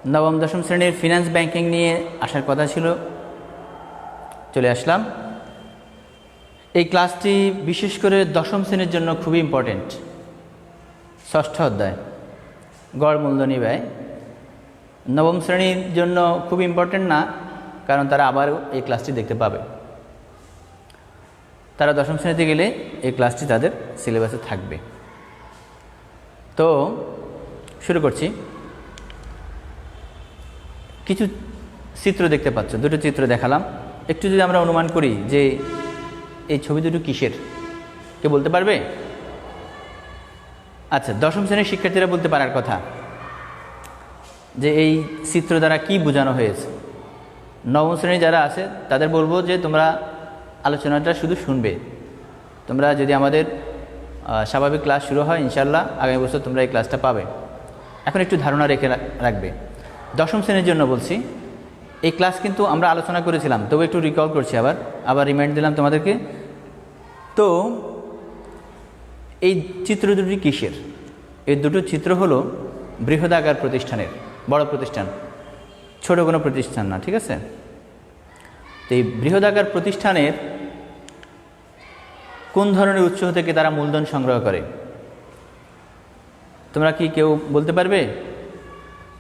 নবম দশম শ্রেণীর ফিনান্স ব্যাংকিং নিয়ে আসার কথা ছিল, চলে আসলাম। এই ক্লাসটি বিশেষ করে দশম শ্রেণীর জন্য খুবই ইম্পর্টেন্ট। ষষ্ঠ অধ্যায় গড় মূলধনী ব্যয় নবম শ্রেণীর জন্য খুব ইম্পর্টেন্ট না, কারণ তারা আবার এই ক্লাসটি দেখতে পাবে। তারা দশম শ্রেণীতে গেলে এই ক্লাসটি তাদের সিলেবাসে থাকবে। তো শুরু করছি। কিছু চিত্র দেখতে পাচ্ছ, দুটো চিত্র দেখালাম। একটু যদি আমরা অনুমান করি যে এই ছবি দুটো কিসের, কে বলতে পারবে? আচ্ছা, দশম শ্রেণীর শিক্ষার্থীরা বলতে পারার কথা যে এই চিত্র দ্বারা কি বোঝানো হয়েছে। নবম শ্রেণী যারা আছে তাদের বলবো যে তোমরা আলোচনাটা শুধু শুনবে। তোমরা যদি আমাদের স্বাভাবিক ক্লাস শুরু হয় ইনশাল্লাহ আগামী বছর তোমরা এই ক্লাসটা পাবে। এখন একটু ধারণা রেখে রাখবে। দশম শ্রেণীর জন্য বলছি, এই ক্লাস কিন্তু আমরা আলোচনা করেছিলাম, তবে একটু রিকল করছি, আবার রিমাইন্ড দিলাম তোমাদেরকে। তো এই চিত্র দুটি কিসের? এই দুটো চিত্র হলো বৃহদাকার প্রতিষ্ঠানের, বড় প্রতিষ্ঠান, ছোট কোনো প্রতিষ্ঠান না, ঠিক আছে? তো এই বৃহদাকার প্রতিষ্ঠানের কোন ধরনের উৎস থেকে তারা মূলধন সংগ্রহ করে? তোমরা কি কেউ বলতে পারবে?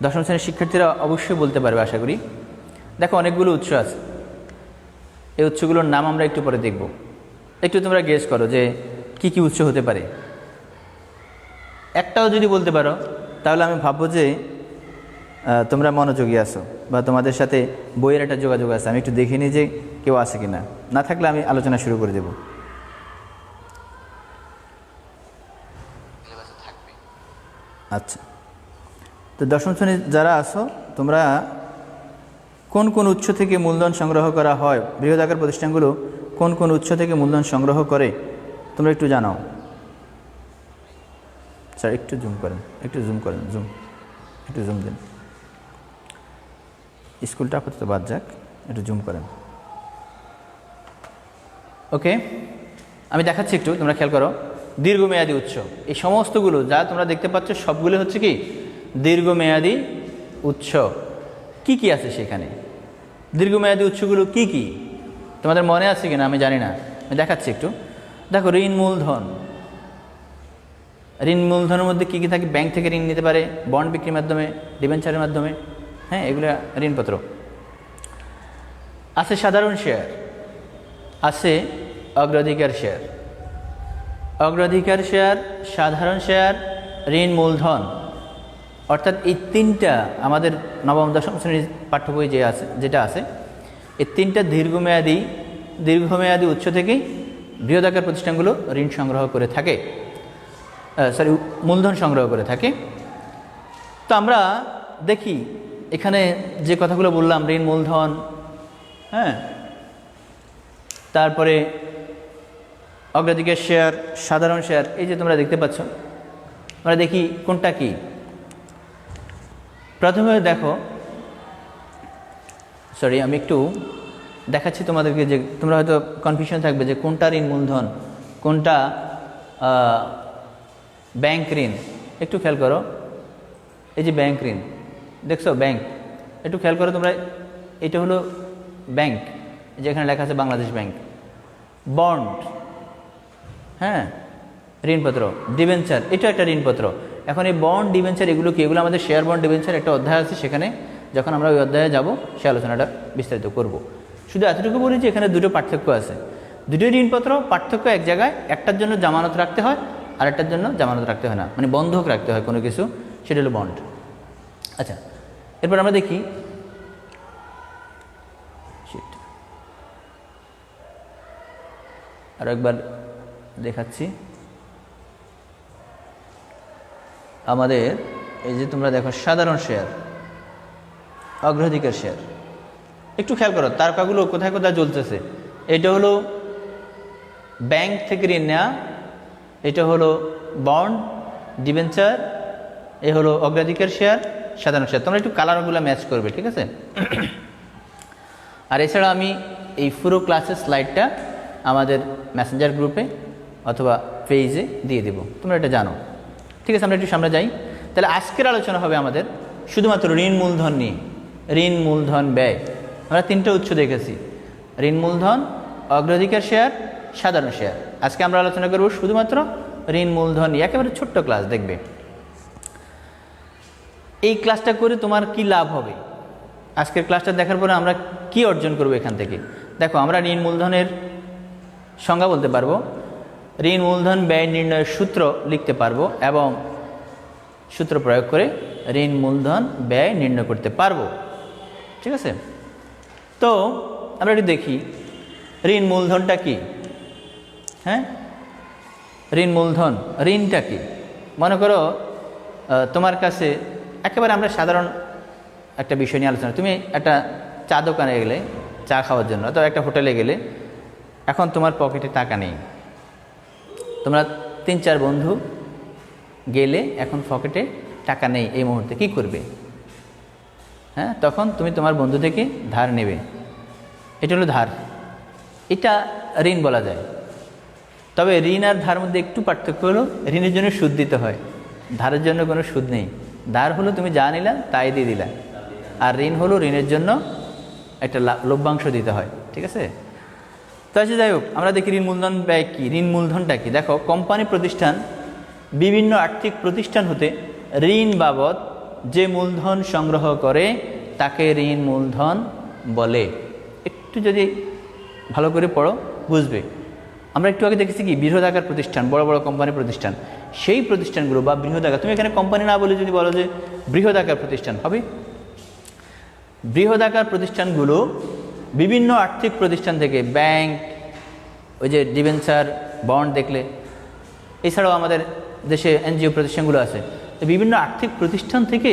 দশম শ্রেণীর শিক্ষার্থীরা অবশ্যই বলতে পারবে আশা করি। দেখো, অনেকগুলো উৎস আছে, এই উৎসগুলোর নাম আমরা একটু পরে দেখব। একটু তোমরা গেস করো যে কি কি উৎস হতে পারে। একটাও যদি বলতে পারো তাহলে আমি ভাববো যে তোমরা মনোযোগী আছো বা তোমাদের সাথে বইয়ের একটা যোগাযোগ আছে। আমি একটু দেখে নিই যে কেউ আছে কিনা, না থাকলে আমি আলোচনা শুরু করে দেব। আচ্ছা, তো দশম শ্রেণীর যারা আছো তোমরা কোন কোন উৎস থেকে মূলধন সংগ্রহ করা হয়, বৃহদাকার প্রতিষ্ঠানগুলো কোন কোন উৎস থেকে মূলধন সংগ্রহ করে তোমরা একটু জানাও। স্যার একটু জুম করেন, একটু জুম দেন। স্কুলটা আপাতত বাদ যাক, একটু জুম করেন। ওকে, আমি দেখাচ্ছি, একটু তোমরা খেয়াল করো। দীর্ঘমেয়াদী উৎস, এই সমস্তগুলো যা তোমরা দেখতে পাচ্ছ সবগুলো হচ্ছে কি দীর্ঘমেয়াদী উৎস। কি কি আছে সেখানে? দীর্ঘমেয়াদী উৎসগুলো কি কি তোমাদের মনে আছে কিনা আমি জানি না, আমি দেখাচ্ছি একটু। দেখো, ঋণ মূলধন। ঋণ মূলধনের মধ্যে কী কী থাকে? ব্যাংক থেকে ঋণ নিতে পারে, বন্ড বিক্রির মাধ্যমে, ডিবেঞ্চারের মাধ্যমে, হ্যাঁ, এগুলো ঋণপত্র আছে। সাধারণ শেয়ার আছে, অগ্রাধিকার শেয়ার। অগ্রাধিকার শেয়ার, সাধারণ শেয়ার, ঋণ মূলধন, অর্থাৎ এই তিনটা আমাদের নবম দশম শ্রেণীর পাঠ্য বই যেটা আছে, এই তিনটা দীর্ঘমেয়াদী উৎস থেকেই বৃহদাকার প্রতিষ্ঠানগুলো ঋণ সংগ্রহ করে থাকে, মূলধন সংগ্রহ করে থাকে। তো আমরা দেখি এখানে যে কথাগুলো বললাম, ঋণ মূলধন, হ্যাঁ, তারপরে অগ্রাধিকার শেয়ার, সাধারণ শেয়ার, এই যে তোমরা দেখতে পাচ্ছ। আমরা দেখি কোনটা কি। প্রথমে দেখো, আমি একটু দেখাচ্ছি তোমাদেরকে, যে তোমরা হয়তো কনফিউশন থাকবে যে কোনটা ঋণ মূলধন, কোনটা ব্যাংক ঋণ। একটু খেয়াল করো, এই যে ব্যাংক ঋণ দেখছো, ব্যাংক, একটু খেয়াল করো তোমরা, এটা হলো ব্যাংক, যেখানে লেখা আছে বাংলাদেশ ব্যাংক। বন্ড, হ্যাঁ, ঋণপত্র। ডিবেঞ্চার, এটা একটা ঋণপত্র। এখন এই বন্ড, ডিবেঞ্চার এগুলো কি? এগুলো আমাদের শেয়ার বন্ড ডিবেঞ্চার একটা অধ্যায় আছে, সেখানে যখন আমরা ওই অধ্যায়ে যাব সে আলোচনাটা বিস্তারিত করব। শুধু এতটুকু বলি যে এখানে দুটো পার্থক্য আছে। দুটোই ঋণপত্র, পার্থক্য এক জায়গায়, একটার জন্য জামানত রাখতে হয়, আরেকটার জন্য জামানত রাখতে হয় না, মানে বন্ধক রাখতে হয় কোনো কিছু, সেটা হলো বন্ড। আচ্ছা, এরপর আমরা দেখি, আরও একবার দেখাচ্ছি। আমাদের এই যে তোমরা দেখো, সাধারণ শেয়ার, অগ্রাধিকার শেয়ার, একটু খেয়াল করো তারকাগুলো কোথায় কোথায় জ্বলতেছে। এটা হলো ব্যাংক থেকে ঋণ নেওয়া, এটা হলো বন্ড, ডিবেঞ্চার, এ হলো অগ্রাধিকার শেয়ার, সাধারণ শেয়ার। তোমরা একটু কালারগুলো ম্যাচ করবে, ঠিক আছে? আর এছাড়া আমি এই পুরো ক্লাসের স্লাইডটা আমাদের মেসেঞ্জার গ্রুপে অথবা পেজে দিয়ে দেব, তোমরা এটা জানো, ঠিক আছে? আমরা একটু সামনে যাই। তাহলে আজকের আলোচনা হবে আমাদের শুধুমাত্র ঋণ মূলধন নিয়ে, ঋণ মূলধন ব্যয়। আমরা তিনটা উৎস দেখেছি, ঋণ মূলধন, অগ্রাধিকার শেয়ার, সাধারণ শেয়ার। আজকে আমরা আলোচনা করব শুধুমাত্র ঋণ মূলধন নিয়ে, একেবারে ছোট্ট ক্লাস দেখবে। এই ক্লাসটা করে তোমার কি লাভ হবে, আজকের ক্লাসটা দেখার পরে আমরা কি অর্জন করব এখান থেকে। দেখো, আমরা ঋণ মূলধনের সংজ্ঞা বলতে পারবো, ঋণ মূলধন ব্যয় নির্ণয়ের সূত্র লিখতে পারবো এবং সূত্র প্রয়োগ করে ঋণ মূলধন ব্যয় নির্ণয় করতে পারবো। ঠিক আছে, তো আমরা একটু দেখি ঋণ মূলধনটা কি। হ্যাঁ, ঋণ মূলধন, ঋণটা কি? মনে করো তোমার কাছে একেবারে আমরা সাধারণ একটা বিষয় নিয়ে আলোচনা, তুমি একটা চা দোকানে গেলে চা খাওয়ার জন্য, অথবা একটা হোটেলে গেলে, এখন তোমার পকেটে টাকা নেই, তোমরা 3-4 বন্ধু গেলে, এখন পকেটে টাকা নেই এই মুহূর্তে, কি করবে? হ্যাঁ, তখন তুমি তোমার বন্ধু থেকে ধার নেবে, এটা হলো ধার, এটা ঋণ বলা যায়। তবে ঋণ আর ধার মধ্যে একটু পার্থক্য হলো, ঋণের জন্য সুদ দিতে হয়, ধারের জন্য কোনো সুদ নেই। ধার হলো তুমি যা নিলা তাই দিয়ে দিলা, আর ঋণ হলো ঋণের জন্য একটা লভ্যাংশ দিতে হয়। ঠিক আছে, তো আচ্ছা, যাই হোক, আমরা দেখি ঋণ মূলধন ব্যয় কী, ঋণ মূলধনটা কী। দেখো, কোম্পানি প্রতিষ্ঠান বিভিন্ন আর্থিক প্রতিষ্ঠান হতে ঋণ বাবদ যে মূলধন সংগ্রহ করে তাকে ঋণ মূলধন বলে। একটু যদি ভালো করে পড়ো বুঝবে। আমরা একটু আগে দেখেছি কি, বৃহদাকার প্রতিষ্ঠান, বড় বড় কোম্পানি প্রতিষ্ঠান, সেই প্রতিষ্ঠানগুলো বা বৃহদাকার, তুমি এখানে কোম্পানি না বলে যদি বলো যে বৃহদাকার প্রতিষ্ঠান হবে, বৃহদাকার প্রতিষ্ঠানগুলো বিভিন্ন আর্থিক প্রতিষ্ঠান থেকে, ব্যাংক, ওই যে ডিবেঞ্চার, বন্ড দেখলে, এছাড়াও আমাদের দেশে এনজিও প্রতিষ্ঠানগুলো আছে, তো বিভিন্ন আর্থিক প্রতিষ্ঠান থেকে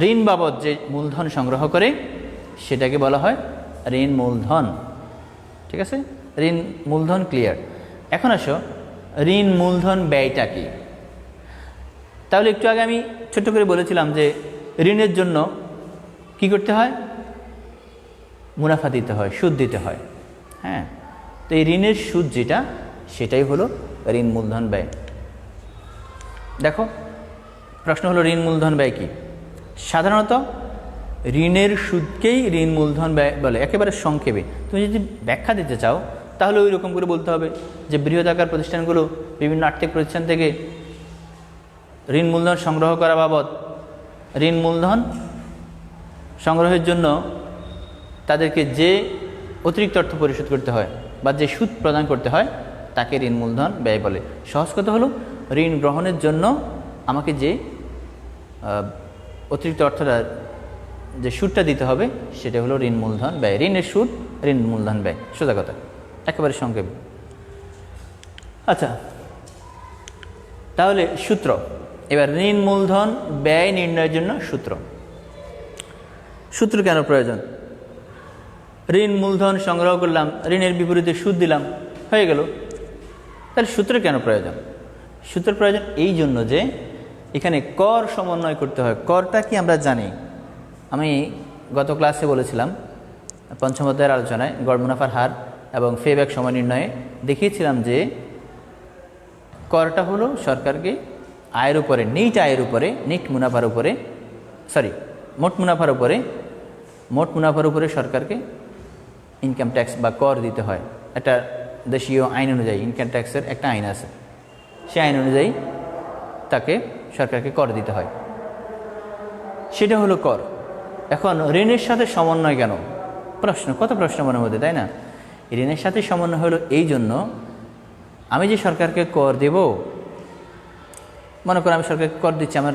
ঋণ বাবদ যে মূলধন সংগ্রহ করে সেটাকে বলা হয় ঋণ মূলধন। ঠিক আছে, ঋণ মূলধন ক্লিয়ার। এখন আসো, ঋণ মূলধন ব্যয়টা কি? তাহলে একটু আগে আমি ছোট্ট করে বলেছিলাম যে ঋণের জন্য কি করতে হয়? মুনাফা দিতে হয়, সুদ দিতে হয়। হ্যাঁ, তো এই ঋণের সুদ যেটা, সেটাই হলো ঋণ মূলধন ব্যয়। দেখো, প্রশ্ন হলো ঋণ মূলধন ব্যয় কি? সাধারণত ঋণের সুদকেই ঋণ মূলধন ব্যয় বলে, একেবারে সংক্ষেপে। তুমি যদি ব্যাখ্যা দিতে চাও তাহলে ওই রকম করে বলতে হবে যে বৃহদাকার প্রতিষ্ঠানগুলো বিভিন্ন আর্থিক প্রতিষ্ঠান থেকে ঋণ মূলধন সংগ্রহ করা বাবদ, ঋণ মূলধন সংগ্রহের জন্য তাদেরকে যে অতিরিক্ত অর্থ পরিশোধ করতে হয় বা যে সুদ প্রদান করতে হয় তাকে ঋণ মূলধন ব্যয় বলে। সহজ কথা হলো, ঋণ গ্রহণের জন্য আমাকে যে অতিরিক্ত অর্থটা, যে সুদটা দিতে হবে, সেটা হলো ঋণ মূলধন ব্যয়। ঋণের সুদ, ঋণ মূলধন ব্যয়, সোজা কথা, একেবারে সংক্ষেপে। আচ্ছা, তাহলে সূত্র, এবার ঋণ মূলধন ব্যয় নির্ণয়ের জন্য সূত্র। সূত্র কেন প্রয়োজন? ঋণ মূলধন সংগ্রহ করলাম, ঋণের বিপরীতে সুদ দিলাম, হয়ে গেল। তাহলে সূত্র কেন প্রয়োজন? সূত্র প্রয়োজন এই জন্য যে এখানে কর সমন্বয় করতে হয়। করটা কি আমরা জানি, আমি গত ক্লাসে বলেছিলাম, পঞ্চম অধ্যায়ের আলোচনায় গড় মুনাফার হার এবং ফেব্যাক সময় নির্ণয়ে দেখিয়েছিলাম যে করটা হলো সরকারকে আয়ের উপরে, নিট আয়ের উপরে, নিট মুনাফার উপরে, মোট মুনাফার উপরে সরকারকে ইনকাম ট্যাক্স বা কর দিতে হয়। একটা দেশীয় আইন অনুযায়ী, ইনকাম ট্যাক্সের একটা আইন আছে, সেই আইন অনুযায়ী তাকে সরকারকে কর দিতে হয়, সেটা হলো কর। এখন ঋণের সাথে সমন্বয় কেন? প্রশ্ন, কত প্রশ্ন মনের মধ্যে, তাই না? ঋণের সাথে সমন্বয় হলো এই জন্য, আমি যে সরকারকে কর দেব, মনে করো আমি সরকারকে কর দিচ্ছি, আমার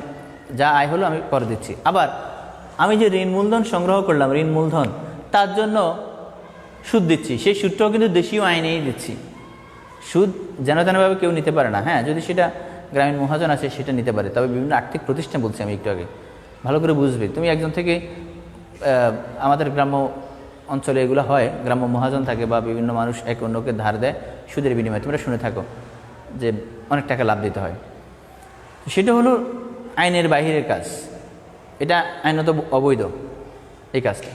যা আয় হলো আমি কর দিচ্ছি, আবার আমি যে ঋণ মূলধন সংগ্রহ করলাম, ঋণ মূলধন, তার জন্য সুদ দিচ্ছি, সেই সুদটাও কিন্তু দেশীয় আইনেই দিচ্ছি। সুদ যেন তেনভাবে কেউ নিতে পারে না। হ্যাঁ, যদি সেটা গ্রামীণ মহাজন আছে সেটা নিতে পারে, তবে বিভিন্ন আর্থিক প্রতিষ্ঠান, বলছি আমি একটু আগে, ভালো করে বুঝবে। তুমি একজন থেকে, আমাদের গ্রাম্য অঞ্চলে এগুলো হয়, গ্রাম্য মহাজন থাকে বা বিভিন্ন মানুষ এক অন্যকে ধার দেয় সুদের বিনিময়ে, তোমরা শুনে থাকো যে অনেক টাকা লাভ দিতে হয়। সেটা হলো আইনের বাহিরের কাজ, এটা আইনত অবৈধ এই কাজটা।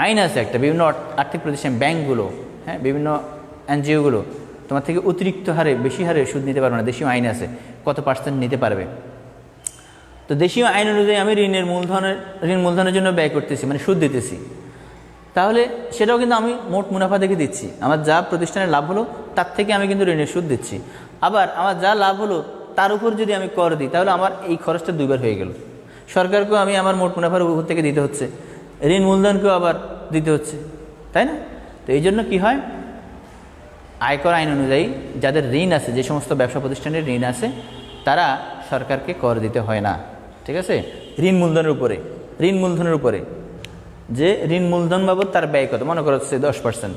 আইন আছে একটা, বিভিন্ন আর্থিক প্রতিষ্ঠান, ব্যাংকগুলো, হ্যাঁ, বিভিন্ন এনজিওগুলো তোমার থেকে অতিরিক্ত হারে, বেশি হারে সুদ নিতে পারবে না, দেশীয় আইন আছে কত % নিতে পারবে। তো দেশীয় আইন অনুযায়ী আমি ঋণ মূলধনের জন্য ব্যয় করতেছি, মানে সুদ দিতেছি, তাহলে সেটাও কিন্তু আমি মোট মুনাফা থেকে দিচ্ছি। আমার যা প্রতিষ্ঠানের লাভ হলো তার থেকে আমি কিন্তু ঋণের সুদ দিচ্ছি। আবার আমার যা লাভ হলো তার উপর যদি আমি কর দিই, তাহলে আমার এই খরচটা দুইবার হয়ে গেল। সরকারকেও আমি আমার মোট মুনাফার উপর থেকে দিতে হচ্ছে, ঋণ মূলধনকেও আবার দিতে হচ্ছে, তাই না? তো এই জন্য কী হয়, আয়কর আইন অনুযায়ী যাদের ঋণ আছে, যে সমস্ত ব্যবসা প্রতিষ্ঠানের ঋণ আছে, তারা সরকারকে কর দিতে হয় না। ঠিক আছে? ঋণ মূলধনের উপরে যে ঋণ মূলধন বাবদ তার ব্যয় কত, মনে করা হচ্ছে 10%,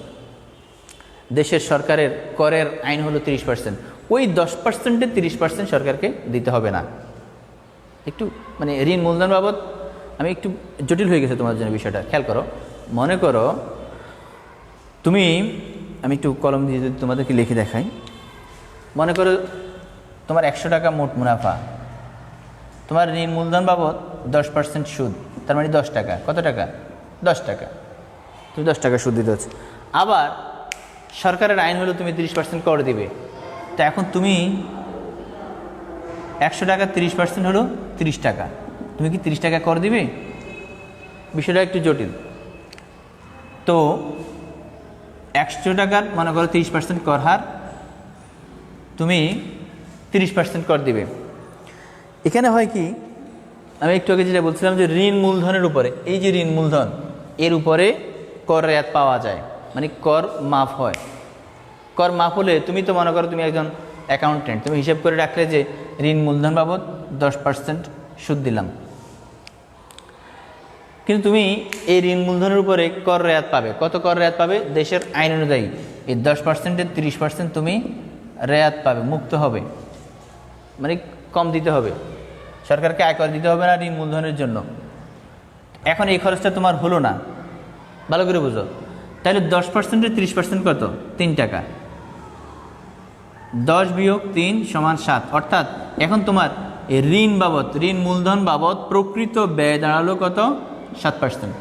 দেশের সরকারের করের আইন হলো 30%, ওই 10%-এ 30% সরকারকে দিতে হবে না। একটু মানে ঋণ মূলধন বাবদ আমি একটু জটিল হয়ে গেছে তোমার জন্য বিষয়টা, খেয়াল করো। মনে করো তুমি, আমি একটু কলম দিয়ে যদি তোমাদেরকে লিখে দেখাই, মনে করো তোমার 100 টাকা মোট মুনাফা, তোমার ঋণ মূলধন বাবদ 10% সুদ, তার মানে 10 টাকা। কত টাকা? 10 টাকা। তুমি 10 টাকা সুদ দিতে হচ্ছে। আবার সরকারের আইন হলো তুমি 30% কর দিবে। তো এখন তুমি 100 টাকা 30% হলো 30 টাকা, তুমি কি 30 টাকা কর দিবে? বিষয়টা একটু জটিল। তো 100 টাকার মনে করো 30% কর হার, তুমি 30% কর দিবে। এখানে হয় কি, আমি একটু আগে যেটা বলছিলাম যে ঋণ মূলধনের উপরে, এই যে ঋণ মূলধন, এর উপরে কর রেয়াত পাওয়া যায়, মানে কর মাফ হয়। কর মাফ হলে তুমি তো মনে করো তুমি একজন অ্যাকাউন্টেন্ট, তুমি হিসাব করে রাখলে যে ঋণ মূলধন বাবদ 10% সুদ দিলাম, কিন্তু তুমি এই ঋণ মূলধনের উপরে কর রেয়াত পাবে। কত কর রেয়াত পাবে? দেশের আইন অনুযায়ী এই 10%-এর 30% তুমি রেয়াত পাবে, মুক্ত হবে, মানে কম দিতে হবে, সরকারকে আয়কর দিতে হবে না ঋণ মূলধনের জন্য। এখন এই খরচটা তোমার হলো না, ভালো করে বুঝো। তাহলে 10%-এর 30% কত? 3 টাকা। 10 বিয়োগ 3 সমান 7, অর্থাৎ এখন তোমার এই ঋণ মূলধন বাবদ প্রকৃত ব্যয় দাঁড়ালো কত? 7%।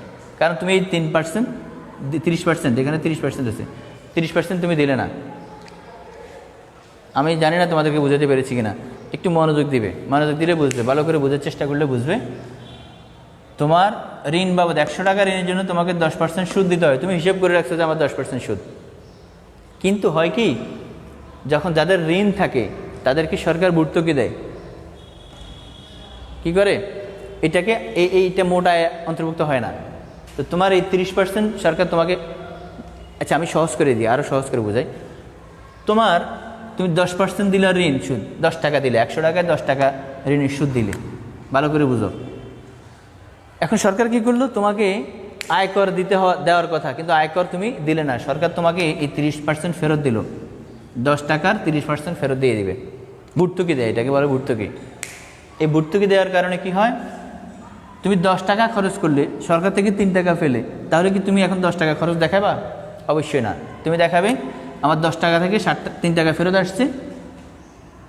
কারণ তুমি এই 3%, 30%, এখানে 30% আছে, 30% তুমি দিলে না। আমি জানি না তোমাদেরকে বুঝাতে পেরেছি কিনা, একটু মনোযোগ দিবে, মনোযোগ দিলে বুঝবে, ভালো করে বোঝার চেষ্টা করলে বুঝবে। তোমার ঋণ বাবদ 100 টাকা ঋণের জন্য তোমাকে 10% সুদ দিতে হয়, তুমি হিসেব করে রাখছো যে আমার 10% সুদ। কিন্তু হয় কি, যখন যাদের ঋণ থাকে তাদেরকে সরকার ভর্তুকি দেয়, কি করে? এটাকে এইটা মোট আয় অন্তর্ভুক্ত হয় না। তো তোমার এই 30% সরকার তোমাকে, আচ্ছা আমি সহজ করে দিই, আরও সহজ করে বোঝাই। তুমি 10% দিলে ঋণ সুদ, 10 টাকা দিলে, 100 টাকায় 10 টাকা ঋণের সুদ দিলে, ভালো করে বুঝো। এখন সরকার কি করলো? তোমাকে আয়কর দেওয়ার কথা, কিন্তু আয়কর তুমি দিলে না, সরকার তোমাকে এই 30% ফেরত দিল, 10 টাকার 30% ফেরত দিয়ে দিবে, ভর্তুকি দেয়, এটাকে বলে ভর্তুকি। এই ভর্তুকি দেওয়ার কারণে কি হয়, তুমি 10 টাকা খরচ করলে সরকার থেকে 3 টাকা ফেলে, তাহলে কি তুমি এখন 10 টাকা খরচ দেখাবা? অবশ্যই না। তুমি দেখাবে আমার 10 টাকা থেকে 3 টাকা ফেরত আসছে,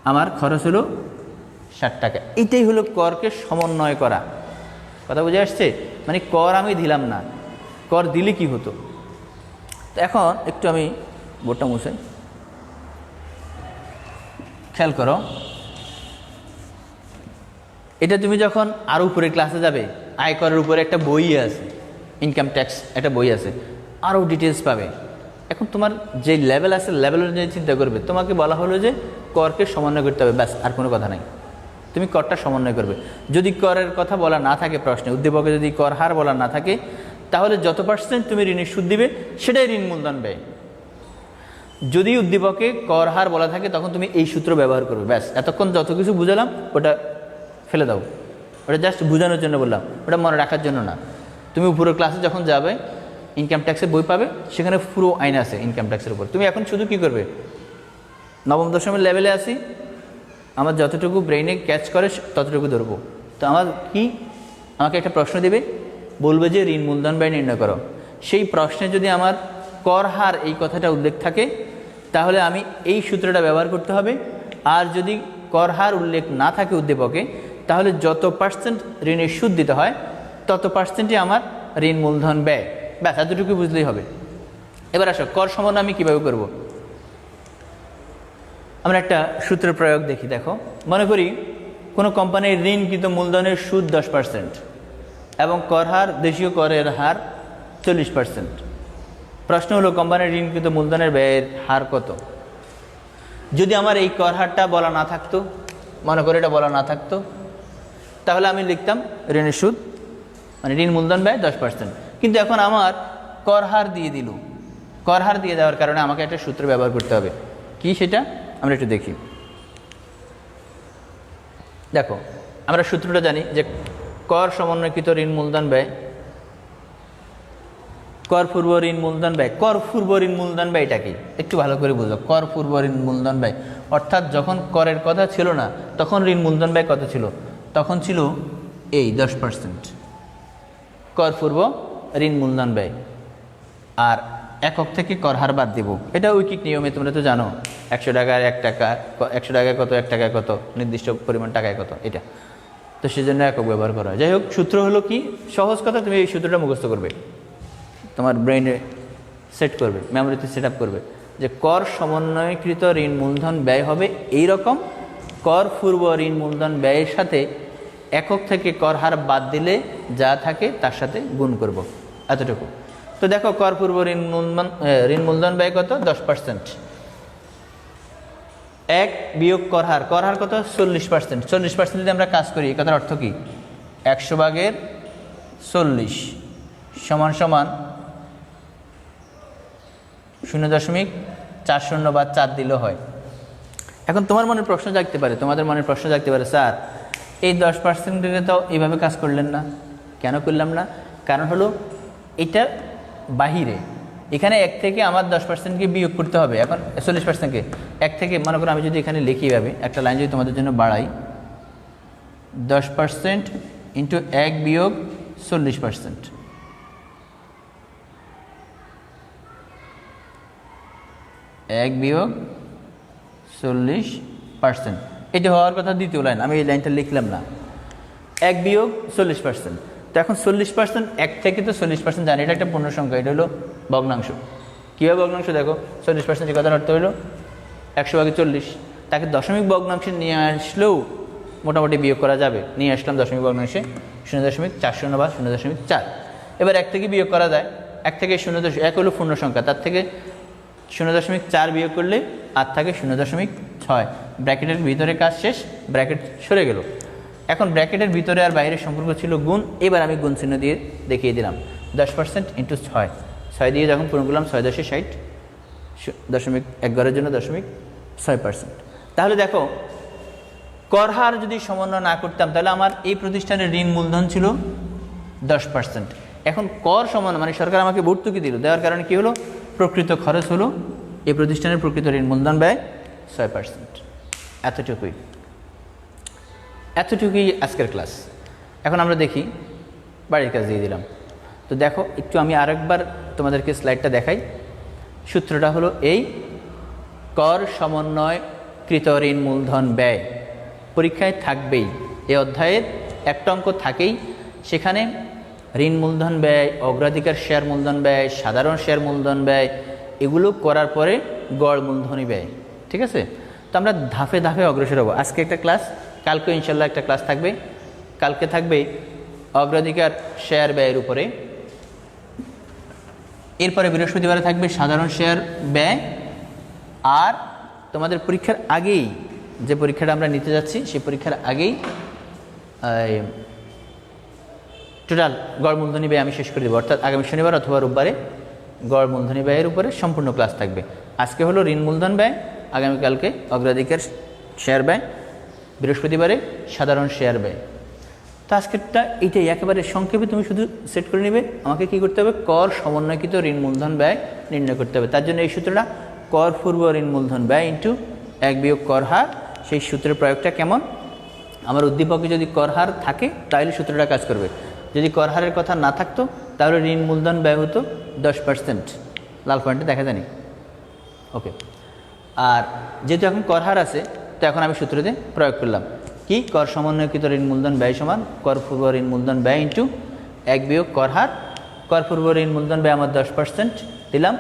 আমার খরচ হলো 60 টাকা। এটাই হলো করকে সমন্বয় করা। কথা বুঝে আসছে? মানে কর আমি দিলাম না, কর দিলে কি হতো। তো এখন একটু আমি বোর্ডটা মুছে, খেয়াল করো, এটা তুমি যখন আরও উপরে ক্লাসে যাবে, আয়করের উপরে একটা বই আছে, ইনকাম ট্যাক্স একটা বই আছে, আরও ডিটেলস পাবে। এখন তোমার যে লেভেল আছে, লেভেল অনুযায়ী চিন্তা করবে। তোমাকে বলা হলো যে করকে সমন্বয় করতে হবে, ব্যাস, আর কোনো কথা নাই। তুমি করটা সমন্বয় করবে। যদি করের কথা বলা না থাকে প্রশ্নে, উদ্দীপকে যদি কর হার বলা না থাকে, তাহলে যত % তুমি ঋণের সুদ দিবে সেটাই ঋণ মূলধন ব্যয়। যদি উদ্দীপকে কর হার বলা থাকে, তখন তুমি এই সূত্র ব্যবহার করবে, ব্যাস। এতক্ষণ যত কিছু বুঝালাম ওটা ফেলে দাও, ওটা জাস্ট বোঝানোর জন্য বললাম, ওটা মনে রাখার জন্য না। তুমি উপরের ক্লাসে যখন যাবে, ইনকাম ট্যাক্সের বই পাবে, সেখানে পুরো আইন আছে ইনকাম ট্যাক্সের উপর। তুমি এখন শুধু কি করবে, নবম দশমের লেভেলে আসি, আমার যতটুকু ব্রেইনে ক্যাচ করে ততটুকু ধরবো। তো আমাকে একটা প্রশ্ন দেবে, বলবে যে ঋণ মূলধন ব্যয় নির্ণয় করো। সেই প্রশ্নে যদি আমার কর হার এই কথাটা উল্লেখ থাকে, তাহলে আমি এই সূত্রটা ব্যবহার করতে হবে। আর যদি কর হার উল্লেখ না থাকে উদ্দীপকে, তাহলে যত % ঋণের সুদ দিতে হয় তত % আমার ঋণ মূলধন ব্যয়, ব্যাস, এতটুকু বুঝলেই হবে। এবার আসো, কর সমন্বয় আমি কীভাবে করব। আমরা একটা সূত্রের প্রয়োগ দেখি। দেখো, মনে করি কোনো কোম্পানির ঋণকৃত মূলধনের সুদ 10% এবং কর হার দেশীয় করের হার 40%। প্রশ্ন হলো কোম্পানির ঋণকৃত মূলধনের ব্যয়ের হার কত? যদি আমার এই কর হারটা বলা না থাকতো, মনে করে এটা বলা না থাকতো, তাহলে আমি লিখতাম ঋণের সুদ মানে ঋণ মূলধন ব্যয় 10%। কিন্তু এখন আমার কর হার দিয়ে দিল, কর হার দিয়ে দেওয়ার কারণে আমাকে একটা সূত্র ব্যবহার করতে হবে। কি সেটা আমরা একটু দেখি। দেখো, আমরা সূত্রটা জানি যে কর সমন্বয়কৃত ঋণ মূলধন ব্যয়, কর পূর্ব ঋণ মূলধন ব্যয়। কর পূর্ব ঋণ মূলধন ব্যয়টা কি একটু ভালো করে বুঝো। কর পূর্ব ঋণ মূলধন ব্যয় অর্থাৎ যখন করের কথা ছিল না তখন ঋণ মূলধন ব্যয় কত ছিল? তখন ছিল এই 10% কর পূর্ব ঋণ মূলধন ব্যয়। আর একক থেকে কর হার বাদ দিব, এটা ঐকিক নিয়মে তোমরা তো জানো। 100 টাকার 1 টাকা, 100 টাকায় কত, 1 টাকায় কত, নির্দিষ্ট পরিমাণ টাকায় কত, এটা তো সেজন্য একক ব্যবহার করা হয়। যাই হোক, সূত্র হলো কি, সহজ কথা, তুমি এই সূত্রটা মুখস্থ করবে, তোমার ব্রেইনে সেট করবে, মেমোরিতে সেট আপ করবে যে কর সমন্বয়কৃত ঋণ মূলধন ব্যয় হবে এই রকম, কর পূর্ব ঋণ মূলধন ব্যয়ের সাথে একক থেকে কর হার বাদ দিলে যা থাকে তার সাথে গুণ করব, এতটুকু। তো দেখো, কর পূর্ব ঋণ মূলধন ব্যয় কত? 10%। এক বিয়োগ কর হার, কর হার কত? 40%। 40% যদি আমরা কাজ করি, এই কথার অর্থ কি? 100 ভাগের 40 সমান সমান 0.40 বা 4 দিলেও হয়। এখন তোমার মনের প্রশ্ন জাগতে পারে, তোমাদের মনের প্রশ্ন জাগতে পারে, স্যার এই 10%-এর তো এইভাবে কাজ করলেন না, কেন করলাম না? কারণ হলো এটা বাহিরে, এখানে 1 থেকে আমার 10%কে বিয়োগ করতে হবে। এখন 40%কে 1 থেকে, মনে করো আমি যদি এখানে লিখি এভাবে একটা লাইন যদি তোমাদের জন্য বাড়াই, 10% ইন্টু 1 বিয়োগ 40%, এক বিয়োগ 40%, এটা হওয়ার কথা দ্বিতীয় লাইন, আমি এই লাইনটা লিখলাম না। 1 বিয়োগ 40%, তো এখন 40% 1 থেকে তো 40% জানি, এটা একটা পূর্ণ সংখ্যা, এটা হলো ভগ্নাংশ। কীভাবে ভগ্নাংশ? দেখো, 40% যে কথার অর্থ হলো 100 ভাগে 40, তাকে দশমিক ভগ্নাংশে নিয়ে আসলেও মোটামুটি বিয়োগ করা যাবে। নিয়ে আসলাম দশমিক ভগ্নাংশে 0.40 বা 0.4। এবার 1 থেকে বিয়োগ করা যায়, 1 থেকে 0.1 হলো পূর্ণ সংখ্যা, তার থেকে 0.4 বিয়োগ করলে আর থাকে 0.6। ব্র্যাকেটের ভিতরে কাজ শেষ, ব্র্যাকেট সরে গেল। এখন ব্র্যাকেটের ভিতরে আর বাইরের সম্পর্ক ছিল গুণ, এবার আমি গুণ চিহ্ন দিয়ে দেখিয়ে দিলাম 10% ইন্টু 6, 6 দিয়ে যখন পূরণ করলাম 6 × 10 = 60, 0.1 ঘরের জন্য 0.6%। তাহলে দেখো, কর হার যদি সমন্বয় না করতাম তাহলে আমার এই প্রতিষ্ঠানের ঋণ মূলধন ছিল 10%। এখন কর সমন্বয় মানে সরকার আমাকে ভর্তুকি দিল, দেওয়ার কারণে কী হলো? প্রকৃত খরচ হলো এই প্রতিষ্ঠানের প্রকৃত ঋণ মূলধন ব্যয় 6%। এতটুকুই আজকের ক্লাস। এখন আমরা দেখি, বাড়ির কাজ দিয়ে দিলাম। তো দেখো, একটু আমি আরেকবার তোমাদেরকে স্লাইডটা দেখাই। সূত্রটা হলো এই, কর সমন্বয়কৃত ঋণ মূলধন ব্যয় পরীক্ষায় থাকবেই, এই অধ্যায়ের একটা অঙ্ক থাকেই, সেখানে ঋণ মূলধন ব্যয়, অগ্রাধিকার শেয়ার মূলধন ব্যয়, সাধারণ শেয়ার মূলধন ব্যয়, এগুলো করার পরে গড় মূলধনী ব্যয়। ঠিক আছে? তো আমরা ধাপে ধাপে অগ্রসর হব। আজকে একটা ক্লাস, কালকে ইনশাল্লাহ একটা ক্লাস থাকবে। কালকে থাকবে অগ্রাধিকার শেয়ার ব্যয়ের উপরে, এরপরে বৃহস্পতিবারে থাকবে সাধারণ শেয়ার ব্যয়। আর তোমাদের পরীক্ষার আগেই, যে পরীক্ষাটা আমরা নিতে যাচ্ছি সেই পরীক্ষার আগেই টোটাল গড় মূলধনী ব্যয় আমি শেষ করে দেবো, অর্থাৎ আগামী শনিবার অথবা রোববারে গড় মূলধনী ব্যয়ের উপরে সম্পূর্ণ ক্লাস থাকবে। আজকে হলো ঋণ মূলধন ব্যয়, আগামীকালকে অগ্রাধিকার শেয়ার ব্যয়, বৃহস্পতিবারে সাধারণ শেয়ার ব্যয়। তো আজকেরটা এইটাই, একেবারে সংক্ষেপে তুমি শুধু সেট করে নেবে। আমাকে কি করতে হবে? কর সমন্বয়কৃত ঋণ মূলধন ব্যয় নির্ণয় করতে হবে। তার জন্য এই সূত্রটা, কর পূর্ব ঋণ মূলধন ব্যয় ইন্টু 1 বিয়োগ কর হার। সেই সূত্রের প্রয়োগটা কেমন? আমার উদ্দীপকে যদি কর হার থাকে তাহলে সূত্রটা কাজ করবে, যদি কর হারের কথা না থাকতো তাহলে ঋণ মূলধন ব্যয় হতো 10%। লাল পয়েন্টে দেখা জানি, ওকে। আর যেহেতু এখন কর হার আছে, তো এখন আমি সূত্রতে প্রয়োগ করলাম কি? কর সমন্বয়কৃত ঋণ মূলধন ব্যয় সমান কর পূর্ব ঋণ মূলধন ব্যয় ইন্টু 1 বিয়োগ কর হার। কর পূর্ব ঋণ মূলধন ব্যয় আমার 10% দিলাম,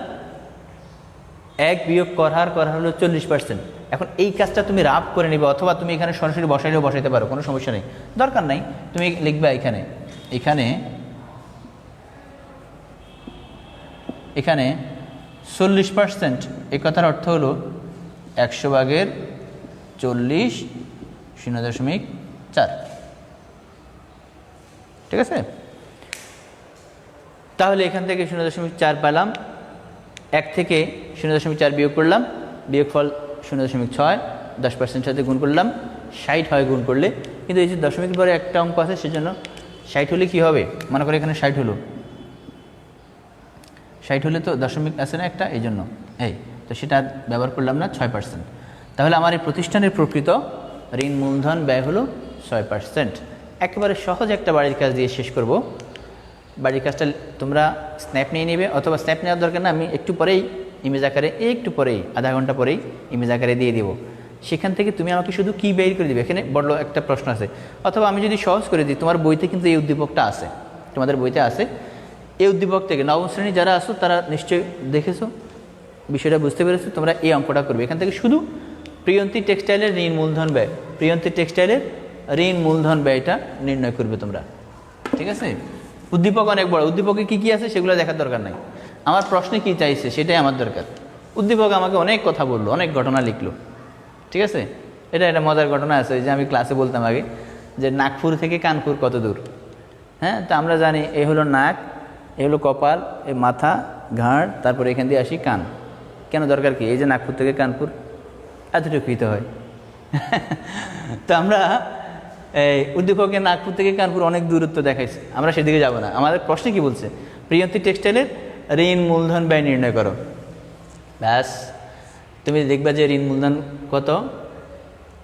1 বিয়োগ কর হার, কর হার হলো 40%। এখন এই কাজটা তুমি রাফ করে নিবে, অথবা তুমি এখানে সরাসরি বসাইলেও বসাইতে পারো, কোনো সমস্যা নেই, দরকার নাই। তুমি লিখবে এখানে এখানে এখানে 40%, এই কথার অর্থ হলো 100 ভাগের 40 0.4, ঠিক আছে? তাহলে এখান থেকে 0.4 পেলাম, 1 থেকে 0.4 বিয়োগ করলাম, বিয়োগফল 0.6, 10% সাথে গুণ করলাম, 60 হয় গুণ করলে। কিন্তু এই যে দশমিকের পরে একটা অঙ্ক আছে, সেজন্য 60 হলে কী হবে, মনে করে এখানে 60 হলো, 60 হলে তো দশমিক আছে না একটা, এই জন্য এই তো সেটা ব্যবহার করলাম না, 6%। তাহলে আমার এই প্রতিষ্ঠানের প্রকৃত ঋণ মূলধন ব্যয় হলো 6%। একেবারে সহজ একটা বাড়ির কাজ দিয়ে শেষ করব। বাড়ির কাজটা তোমরা স্ন্যাপ নিয়ে নেবে, অথবা স্ন্যাপ নেওয়ার দরকার না, আমি একটু পরেই ইমেজ আকারে, একটু পরেই আধা ঘন্টা পরেই ইমেজ আকারে দিয়ে দেবো। সেখান থেকে তুমি আমাকে শুধু কী বের করে দিবে, এখানে বড় একটা প্রশ্ন আছে। অথবা আমি যদি সহজ করে দিই, তোমার বইতে কিন্তু এই উদ্দীপকটা আছে, তোমাদের বইতে আছে। এই উদ্দীপক থেকে নবম শ্রেণী যারা আসো তারা নিশ্চয়ই দেখেছো, বিষয়টা বুঝতে পেরেছো, তোমরা এই অঙ্কটা করবে। এখান থেকে শুধু প্রিয়ন্তী টেক্সটাইলের ঋণ মূলধন ব্যয়, প্রিয়ন্তী টেক্সটাইলের ঋণ মূলধন ব্যয়টা নির্ণয় করবে তোমরা, ঠিক আছে? উদ্দীপক অনেক বড়, উদ্দীপকে কী কী আছে সেগুলো দেখার দরকার নাই, আমার প্রশ্নে কী চাইছে সেটাই আমার দরকার। উদ্দীপক আমাকে অনেক কথা বললো, অনেক ঘটনা লিখলো, ঠিক আছে? এটা একটা মজার ঘটনা আছে, যে আমি ক্লাসে বলতাম আগে যে নাগপুর থেকে কানপুর কত দূর। হ্যাঁ, তো আমরা জানি এই হলো নাক, এই হলো কপাল, এই মাথা, ঘাড়, তারপরে এখান দিয়ে আসি কান। কেন, দরকার কি? এই যে নাগপুর থেকে কানপুর এতটুকুই তো হয়। তো আমরা এই উদ্দীপকে নাগপুর থেকে কানপুর অনেক দূরত্ব দেখাইছি, আমরা সেদিকে যাব না। আমাদের প্রশ্নে কি বলছে, প্রিয়ন্তী টেক্সটাইলের ঋণ মূলধন ব্যয় নির্ণয় করো। ব্যাস, তুমি দেখবা যে ঋণ মূলধন কত,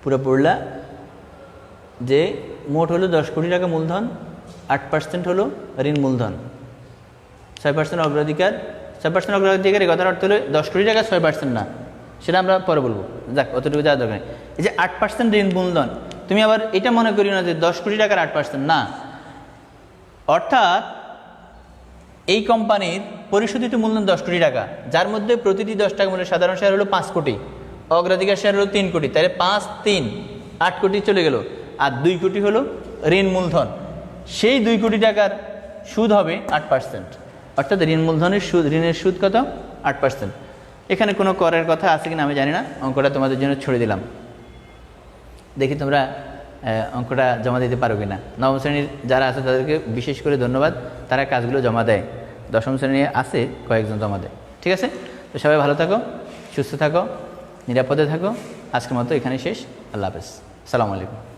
পুরো পড়লা যে মোট হলো 10 কোটি টাকা মূলধন, 8% হলো ঋণ মূলধন, 6% অগ্রাধিকার। 6% অগ্রাধিকারের কথার অর্থ হলো 10 কোটি টাকা 6% না, সেটা আমরা পরে বলবো, যাক অতটুকু যাওয়ার দরকার নেই। এই যে 8% ঋণ মূলধন, তুমি আবার এটা মনে করি না যে 10 কোটি টাকার 8% না, অর্থাৎ এই কোম্পানির পরিশোধিত মূলধন 10 কোটি টাকা, যার মধ্যে প্রতিটি 10 টাকা মূল্যের সাধারণ শেয়ার হলো 5 কোটি, অগ্রাধিকার শেয়ার হলো 3 কোটি, তাহলে 5, 3, 8 কোটি চলে গেল। আর 2 কোটি হলো ঋণ মূলধন, সেই 2 কোটি টাকার সুদ হবে 8%, অর্থাৎ ঋণ মূলধনের সুদ, ঋণের সুদ কত, 8%। এখানে কোনো করের কথা আছে কিনা আমি জানি না, অঙ্কটা তোমাদের জন্য ছড়ে দিলাম, দেখি তোমরা অঙ্কটা জমা দিতে পারো কিনা। নবম শ্রেণীর যারা আছে তাদেরকে বিশেষ করে ধন্যবাদ, তারা কাজগুলো জমা দেয়। দশম শ্রেণী আছে কয়েকজন জমা দেয়, ঠিক আছে? তো সবাই ভালো থাকো, সুস্থ থাকো, নিরাপদে থাকো। আজকের মতো এখানে শেষ, আল্লাহ হাফেজ, আসসালামু আলাইকুম।